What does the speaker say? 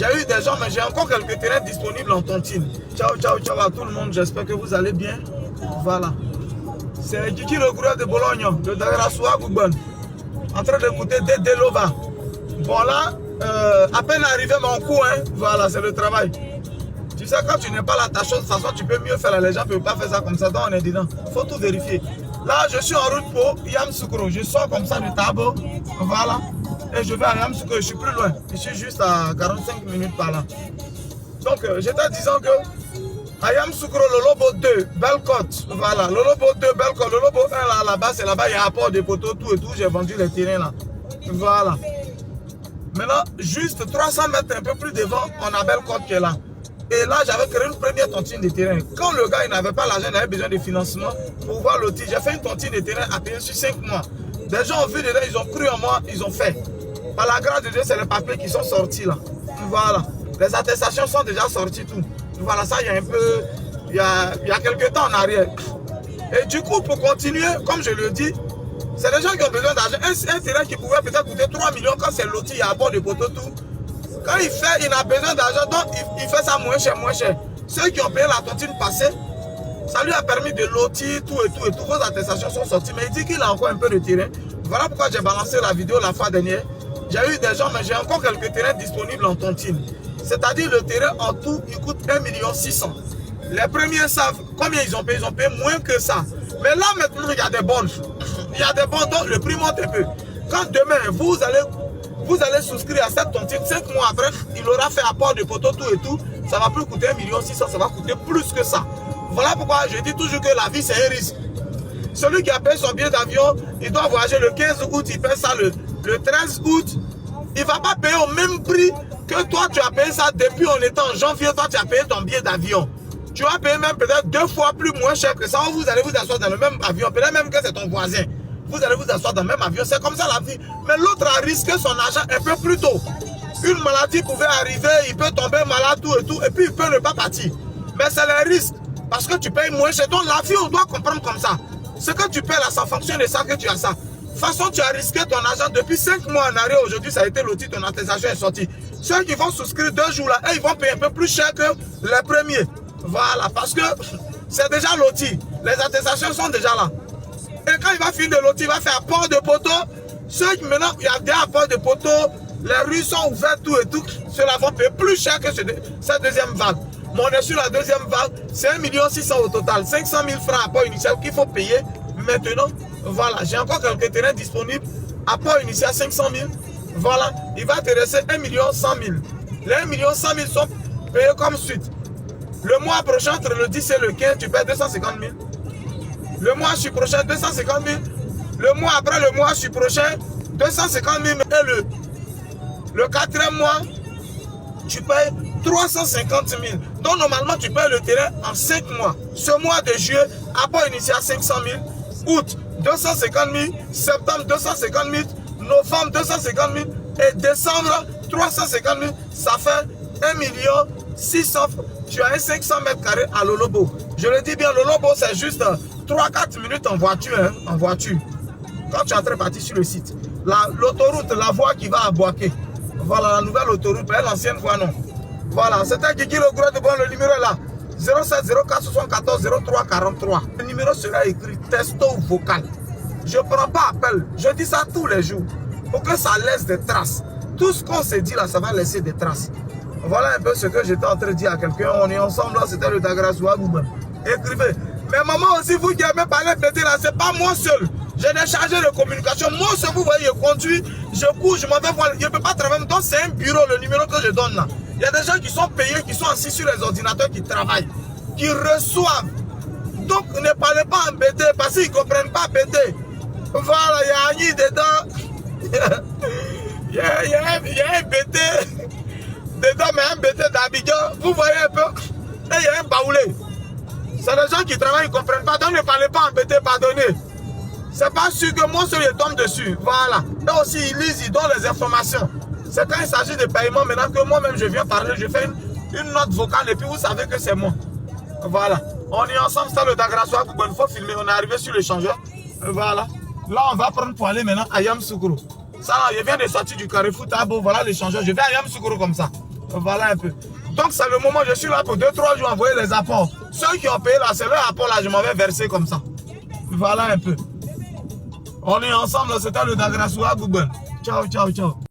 J'ai eu des gens, mais j'ai encore quelques terrains disponibles en tontine. Ciao, ciao, ciao à tout le monde. J'espère que vous allez bien. Voilà. C'est Kiki le coureur de Bologne, de Dagrassoua Goubon, en train d'écouter Dédélova. Bon là, à peine arrivé mon coup, hein. Voilà, c'est le travail. Tu sais, quand tu n'es pas là, ta chose, de toute façon, tu peux mieux faire. Les gens ne peuvent pas faire ça comme ça, donc on est dedans. Il faut tout vérifier. Là, je suis en route pour Yamoussoukro. Je sors comme ça du Tabo. Voilà. Et je vais à Yamoussoukro. Je suis plus loin. Je suis juste à 45 minutes par là. Donc, j'étais disant que à Yamoussoukro, le Lobo 2, Belle-Côte. Voilà. Le Lobo 2, Belle-Côte. Le Lobo 1, là-bas, c'est là-bas. Il y a un port de poteaux, tout et tout. J'ai vendu les terrains là. Voilà. Maintenant, juste 300 mètres un peu plus devant, on a Belle-Côte qui est là. Et là, j'avais créé une première tontine de terrain. Quand le gars n'avait pas l'argent, il avait besoin de financement pour voir l'outil. J'ai fait une tontine de terrain à payer sur 5 mois. Des gens ont vu dedans, ils ont cru en moi, ils ont fait. Par la grâce de Dieu, c'est les papiers qui sont sortis là. Voilà. Les attestations sont déjà sorties, tout. Voilà, ça, il y a un peu, il y a quelques temps en arrière. Et du coup, pour continuer, comme je le dis, c'est des gens qui ont besoin d'argent. Un terrain qui pouvait peut-être coûter 3 millions quand c'est loti, il y a un bord de poteau, tout. Quand il fait, il a besoin d'argent, donc il fait ça moins cher, moins cher. Ceux qui ont payé la tontine passée, ça lui a permis de lotir, tout et tout et tout. Vos attestations sont sorties, mais il dit qu'il a encore un peu de terrain. Voilà pourquoi j'ai balancé la vidéo la fois dernière. J'ai eu des gens, mais j'ai encore quelques terrains disponibles en tontine. C'est-à-dire le terrain en tout, il coûte 1 600 000. Les premiers savent combien ils ont payé moins que ça. Mais là maintenant, il y a des bons. Il y a des bons, donc le prix monte un peu. Quand demain, vous allez souscrire à cette tontine, 5 mois après, il aura fait apport de poteau, tout et tout. Ça va plus coûter 1 600 000, ça va coûter plus que ça. Voilà pourquoi je dis toujours que la vie, c'est un risque. Celui qui a payé son billet d'avion, il doit voyager le 15 août, il paye ça le 13 août. Il ne va pas payer au même prix que toi, tu as payé ça depuis on était en janvier, toi, tu as payé ton billet d'avion. Tu vas payer même peut-être 2 fois plus moins cher que ça, ou vous allez vous asseoir dans le même avion, peut-être même que c'est ton voisin. Vous allez vous asseoir dans le même avion, c'est comme ça la vie. Mais l'autre a risqué son argent un peu plus tôt. Une maladie pouvait arriver, il peut tomber malade, tout et tout, et puis il peut ne pas partir. Mais c'est les risques, parce que tu payes moins cher. Donc la vie, on doit comprendre comme ça. Ce que tu payes là, ça fonctionne et ça que tu as ça. De toute façon, tu as risqué ton argent depuis 5 mois en arrière. Aujourd'hui, ça a été loti, ton attestation est sortie. Ceux qui vont souscrire 2 jours là, ils vont payer un peu plus cher que les premiers. Voilà, parce que c'est déjà loti. Les attestations sont déjà là. Et quand il va finir de loti, il va faire apport de poteau. Ceux qui maintenant, il y a des apports de poteau, les rues sont ouvertes, tout et tout. Ceux-là vont payer plus cher que cette deuxième vague. Mais on est sur la deuxième vague, c'est 1 600 000 au total. 500 000 francs apport initial qu'il faut payer. Maintenant, voilà, j'ai encore quelques terrains disponibles. Apport initial 500 000. Voilà, il va te rester 1 100 000. Les 1 100 000 sont payés comme suite. Le mois prochain, entre le 10 et le 15, tu payes 250 000. Le mois prochain, 250 000. Le mois après le mois prochain, 250 000. Et le 4e mois, tu payes 350 000. Donc normalement, tu payes le terrain en 5 mois. Ce mois de juillet, apport initial 500 000. Août, 250 000. Septembre, 250 000. Novembre, 250 000. Et décembre, 350 000. Ça fait 1 600 000. Tu as un 500 mètres carrés à Lolobo. Je le dis bien, Lolobo, c'est juste 3-4 minutes en voiture. Hein, en voiture. Quand tu es en train de partir sur le site. L'autoroute, la voie qui va à Boaké. Voilà, la nouvelle autoroute. L'ancienne voie, non. Voilà, c'était Kiki le gros de bon. Le numéro est là. 07 04 74 03 43. Le numéro sera écrit texto vocal. Je ne prends pas appel. Je dis ça tous les jours. Pour que ça laisse des traces. Tout ce qu'on s'est dit là, ça va laisser des traces. Voilà un peu ce que j'étais en train de dire à quelqu'un. On est ensemble là, c'était le Dagrassoua Goubon. Écrivez. Mais maman aussi, vous qui aimez parler pété là, c'est pas moi seul. J'ai des chargés de communication. Moi seul, vous voyez, je conduis, je cours, je m'en vais voir. Je ne peux pas travailler. Donc c'est un bureau, le numéro que je donne là. Il y a des gens qui sont payés, qui sont assis sur les ordinateurs, qui travaillent, qui reçoivent. Donc ne parlez pas embêté parce qu'ils ne comprennent pas pété. Voilà, il y a Agni dedans. Il y a un BT dedans, mais un BT d'Abidjan. Vous voyez un peu. Et il y a un baoulé. C'est des gens qui travaillent, ils ne comprennent pas. Donc ne parlez pas embêté, pardonnez. C'est pas sûr que moi seul je tombe dessus. Voilà. Et aussi, ils lisent, ils donnent les informations. C'est quand il s'agit de paiement, maintenant que moi-même je viens parler, je fais une note vocale et puis vous savez que c'est moi. Voilà. On est ensemble, c'est le Dagrassoua Goubon. Il faut filmer. On est arrivé sur l'échangeur. Voilà. Là, on va prendre pour aller maintenant à Yamoussoukro. Ça, là, je viens de sortir du Carrefour Tabo. Voilà l'échangeur. Je vais à Yamoussoukro comme ça. Voilà un peu. Donc c'est le moment, je suis là pour 2-3 jours envoyer les apports. Ceux qui ont payé là, c'est leur apport là, je m'en vais verser comme ça. Voilà un peu. On est ensemble, c'était le Dagrassoua Gouben. Ciao, ciao, ciao.